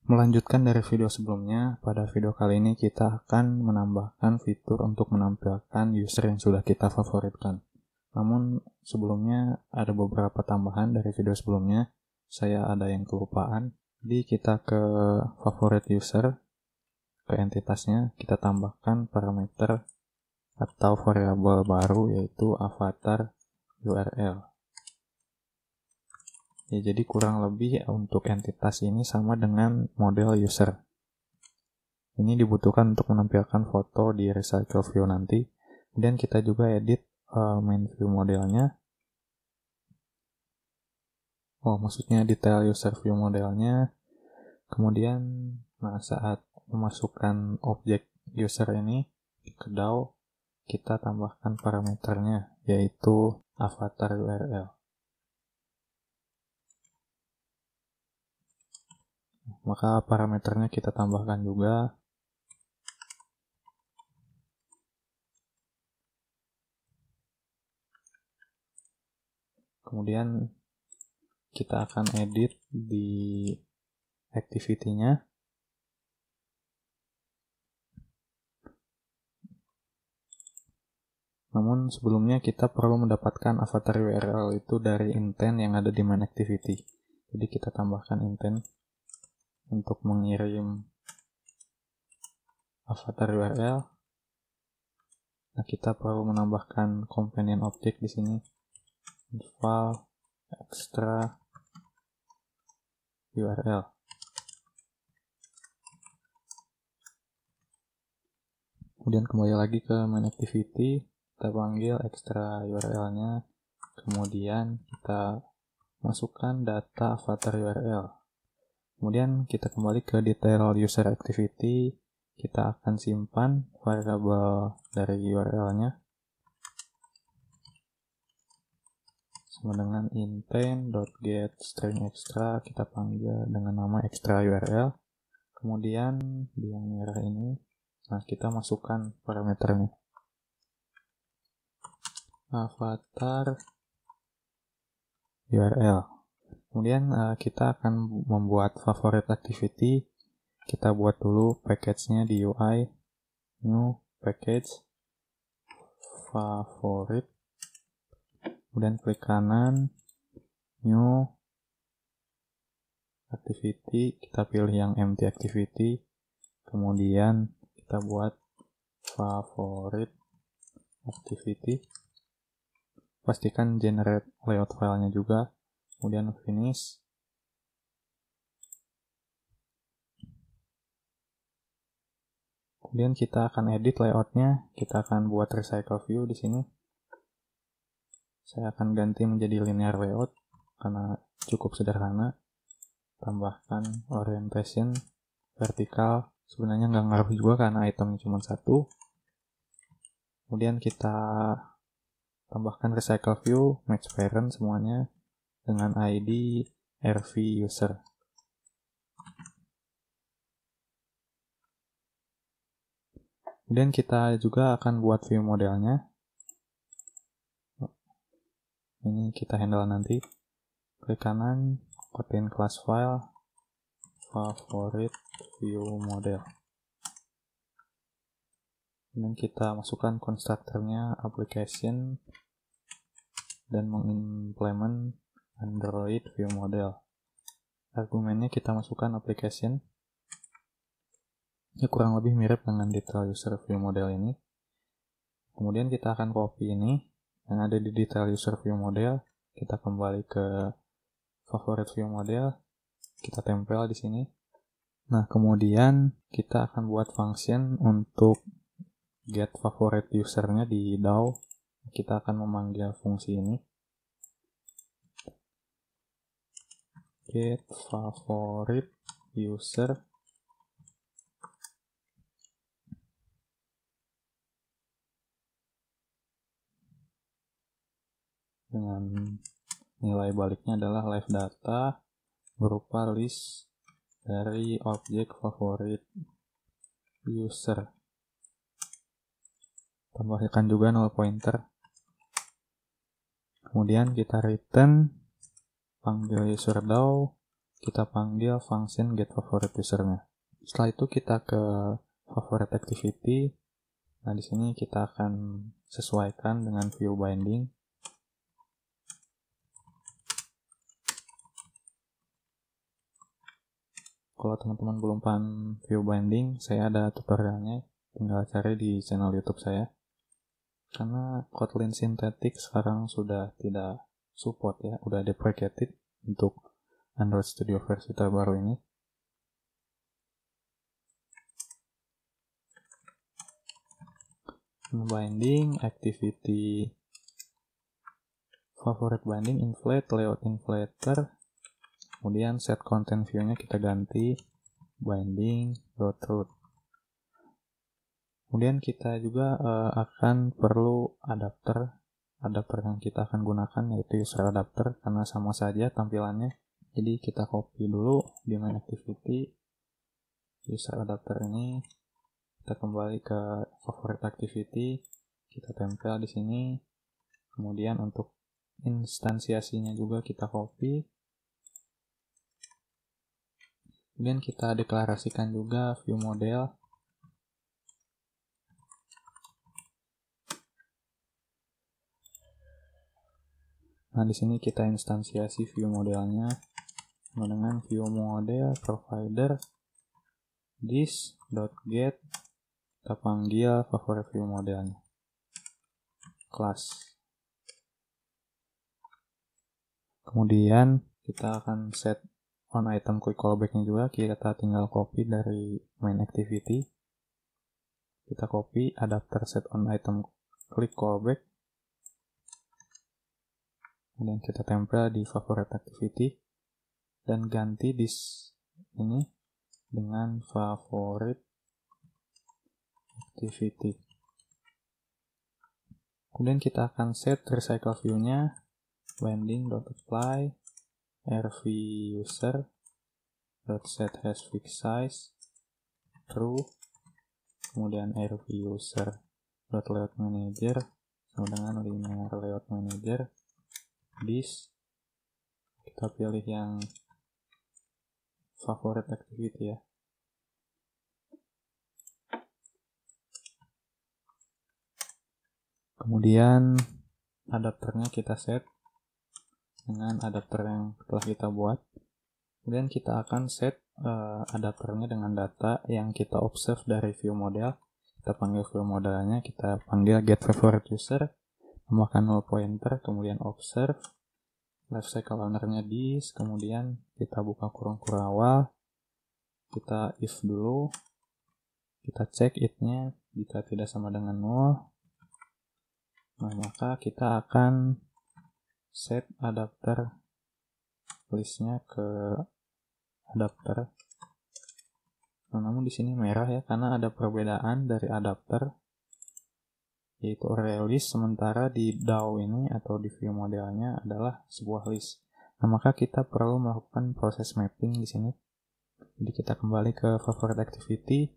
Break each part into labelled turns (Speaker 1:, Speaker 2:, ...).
Speaker 1: Melanjutkan dari video sebelumnya, pada video kali ini kita akan menambahkan fitur untuk menampilkan user yang sudah kita favoritkan. Namun sebelumnya ada beberapa tambahan dari video sebelumnya, saya ada yang kelupaan. Jadi kita ke favorit user, ke entitasnya, kita tambahkan parameter atau variabel baru yaitu avatar URL. Ya, jadi kurang lebih untuk entitas ini sama dengan model user. Ini dibutuhkan untuk menampilkan foto di recycle view nanti. Kemudian kita juga edit main view modelnya. Maksudnya detail user view modelnya. Kemudian saat memasukkan objek user ini ke DAO, kita tambahkan parameternya yaitu avatar URL. Maka parameternya kita tambahkan juga. Kemudian kita akan edit di activity-nya. Namun sebelumnya kita perlu mendapatkan avatar URL itu dari intent yang ada di main activity. Jadi kita tambahkan intent untuk mengirim avatar URL. Nah, kita perlu menambahkan companion object di sini. File extra URL. Kemudian kembali lagi ke main activity, kita panggil extra URL-nya. Kemudian kita masukkan data avatar URL. Kemudian kita kembali ke detail user activity, kita akan simpan variabel dari URL-nya sama dengan intent.getString extra, kita panggil dengan nama extra URL. Kemudian di yang merah ini, kita masukkan parameternya. Avatar URL. Kemudian kita akan membuat favorite activity. Kita buat dulu package-nya di UI, new package, favorit. Kemudian klik kanan, new activity, kita pilih yang empty activity. Kemudian kita buat favorit activity. Pastikan generate layout filenya juga. Kemudian finish. Kemudian kita akan edit layoutnya. Kita akan buat recycle view di sini. Saya akan ganti menjadi linear layout karena cukup sederhana. Tambahkan orientation vertikal. Sebenarnya nggak ngaruh juga karena itemnya cuma satu. Kemudian kita tambahkan recycle view, match parent semuanya dengan ID RV user. Kemudian kita juga akan buat view modelnya. Ini kita handle nanti. Klik kanan, contain class file, favorit view model. Kemudian kita masukkan konstruktornya application dan mengimplement Android view model. Argumennya kita masukkan application. Ya, kurang lebih mirip dengan detail user view model ini. Kemudian kita akan copy ini yang ada di detail user view model. Kita kembali ke favorit view model. Kita tempel di sini. Nah, kemudian kita akan buat function untuk get favorit usernya di DAO. Kita akan memanggil fungsi ini. Get favorit user dengan nilai baliknya adalah live data berupa list dari objek favorit user. Tambahkan juga null pointer. Kemudian kita return, panggil user DAO, kita panggil function getFavoriteUser-nya. Setelah itu kita ke favorite activity. Nah, di sini kita akan sesuaikan dengan view binding. Kalau teman-teman belum paham view binding, saya ada tutorialnya, tinggal cari di channel YouTube saya. Karena Kotlin Synthetic sekarang sudah tidak support ya, udah deprecated untuk Android Studio versi terbaru ini. Binding, activity, favorite binding, inflate, layout inflater, kemudian set content view-nya kita ganti binding root. Kemudian kita juga akan perlu adapter yang kita akan gunakan yaitu user adapter karena sama saja tampilannya. Jadi kita copy dulu di main activity user adapter ini. Kita kembali ke favorite activity, kita tempel di sini. Kemudian untuk instansiasinya juga kita copy. Kemudian kita deklarasikan juga view model. Nah, di sini kita instansiasi view modelnya dengan view model provider this.get, kita panggil favorite view modelnya class. Kemudian kita akan set on item quick callback-nya juga, kita tinggal copy dari main activity. Kita copy adapter set on item click callback. Kemudian kita tempel di favorite activity dan ganti this ini dengan favorite activity. Kemudian kita akan set recycle view-nya binding.apply rvuser.setHashFixSize true, kemudian rvuser.layoutManager sama dengan linear layout manager this, kita pilih yang favorite activity ya. Kemudian adapternya kita set dengan adapter yang telah kita buat. Kemudian kita akan set adapternya dengan data yang kita observe dari view model. Kita panggil view modelnya, kita panggil getFavoriteUser, tambahkan null pointer, kemudian observe, lifecycle owner-nya this, kemudian kita buka kurung awal, kita if dulu, kita cek it-nya, jika tidak sama dengan 0, nah maka kita akan set adapter listnya ke adapter. Nah, namun di sini merah ya karena ada perbedaan dari adapter yaitu array list, sementara di DAO ini atau di view modelnya adalah sebuah list. Nah, maka kita perlu melakukan proses mapping di sini. Jadi kita kembali ke favorite activity,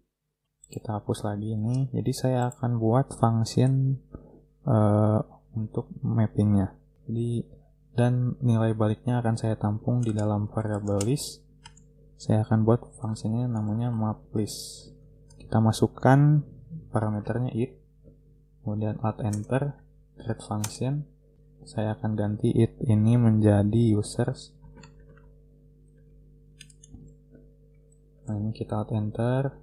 Speaker 1: kita hapus lagi ini. Jadi saya akan buat function untuk mappingnya. Jadi dan nilai baliknya akan saya tampung di dalam variable list. Saya akan buat fungsinya namanya mapList. Kita masukkan parameternya it, kemudian alt enter, create function. Saya akan ganti it ini menjadi users. Nah, ini kita alt enter.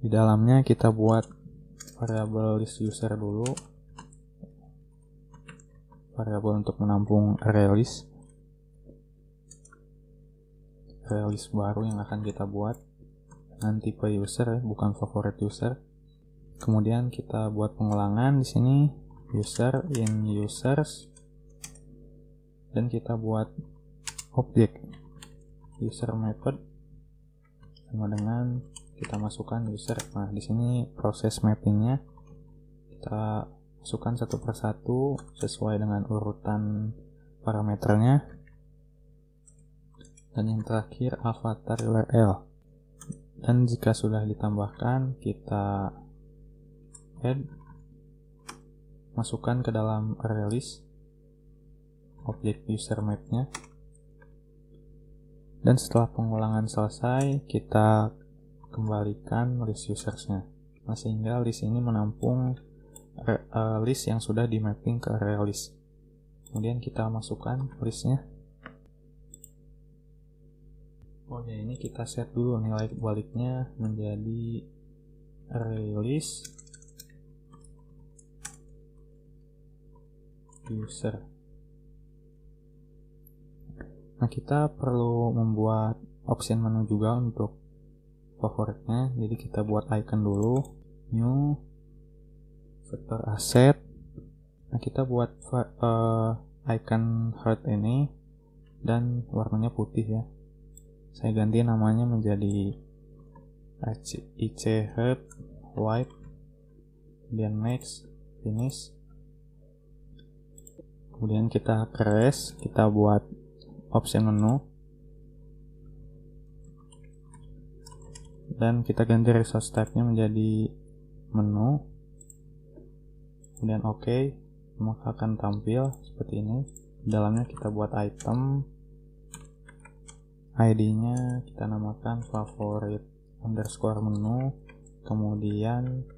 Speaker 1: Di dalamnya kita buat variable list user dulu, variable untuk menampung array list baru yang akan kita buat dengan tipe user ya, bukan favorite user. Kemudian kita buat pengulangan di sini user in users dan kita buat objek user method sama dengan kita masukkan user. Nah, di sini proses mappingnya kita masukkan satu persatu sesuai dengan urutan parameternya. Dan yang terakhir avatar URL. Dan jika sudah ditambahkan, kita add, masukkan ke dalam array list objek user map-nya. Dan setelah pengulangan selesai, kita kembalikan list usersnya. Nah, sehingga list ini menampung list yang sudah di mapping ke area list. Kemudian kita masukkan listnya. Oh ya, ini kita set dulu nilai baliknya menjadi array list user. Nah, kita perlu membuat option menu juga untuk favoritnya. Jadi kita buat icon dulu, new, vector asset. Nah, kita buat icon heart ini dan warnanya putih ya. Saya ganti namanya menjadi IC heart white. Kemudian next, finish. Kemudian kita crash, kita buat option menu dan kita ganti resource type-nya menjadi menu, kemudian OK, maka akan tampil seperti ini. Di dalamnya kita buat item, ID-nya kita namakan favorit underscore menu, kemudian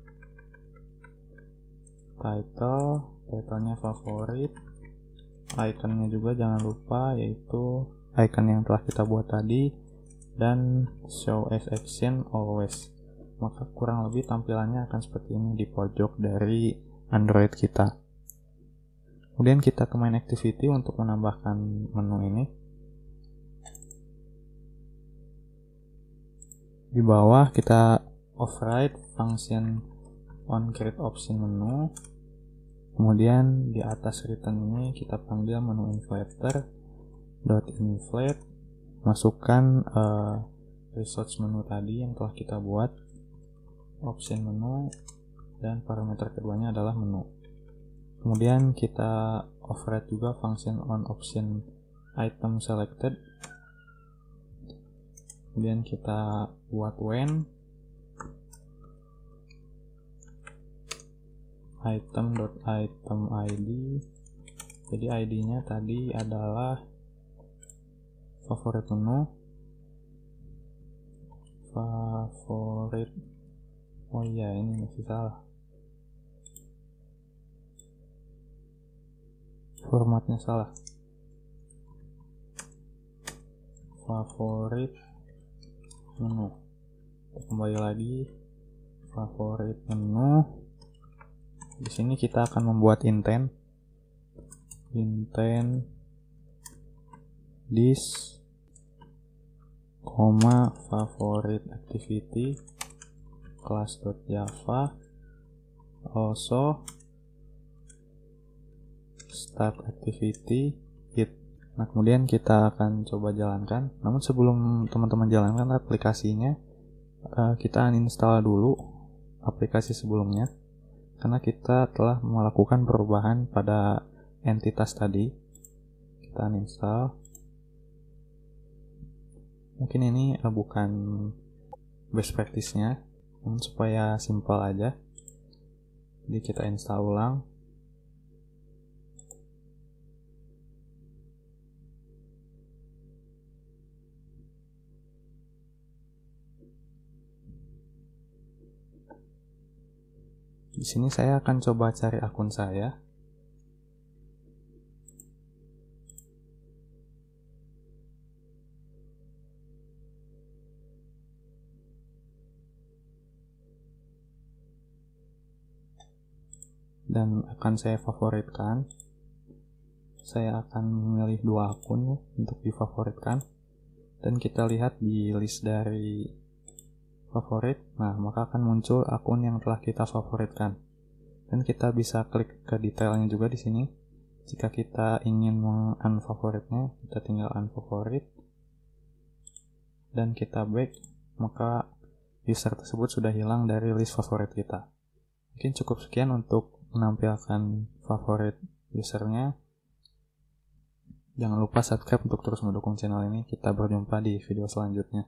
Speaker 1: title-nya favorit, iconnya juga jangan lupa, yaitu icon yang telah kita buat tadi, dan show as action always. Maka kurang lebih tampilannya akan seperti ini di pojok dari Android kita. Kemudian kita ke main activity untuk menambahkan menu ini. Di bawah kita override function on create option menu. Kemudian di atas return ini kita panggil menu inflater .inflate, masukkan resource menu tadi yang telah kita buat, option menu, dan parameter keduanya adalah menu. Kemudian kita override juga function on option item selected. Kemudian kita buat when item.itemID. Jadi ID-nya tadi adalah favorit menu, favorit. Oh iya, ini masih salah, formatnya salah, favorit menu. Kembali lagi, favorit menu. Di sini kita akan membuat intent this, favorite activity class.java, also start activity it. Nah, kemudian kita akan coba jalankan. Namun sebelum teman-teman jalankan aplikasinya, kita uninstall dulu aplikasi sebelumnya, karena kita telah melakukan perubahan pada entitas tadi. Kita uninstall. Mungkin ini bukan best practice-nya, namun supaya simple aja. Jadi kita install ulang. Di sini saya akan coba cari akun saya. Dan akan saya favoritkan. Saya akan memilih 2 akun ya, untuk difavoritkan. Dan kita lihat di list dari favorit, nah maka akan muncul akun yang telah kita favoritkan. Dan kita bisa klik ke detailnya juga di sini. Jika kita ingin meng-unfavoritnya, kita tinggal unfavorit dan kita back, maka user tersebut sudah hilang dari list favorit kita. Mungkin cukup sekian untuk menampilkan favorit usernya. Jangan lupa subscribe untuk terus mendukung channel ini. Kita berjumpa di video selanjutnya.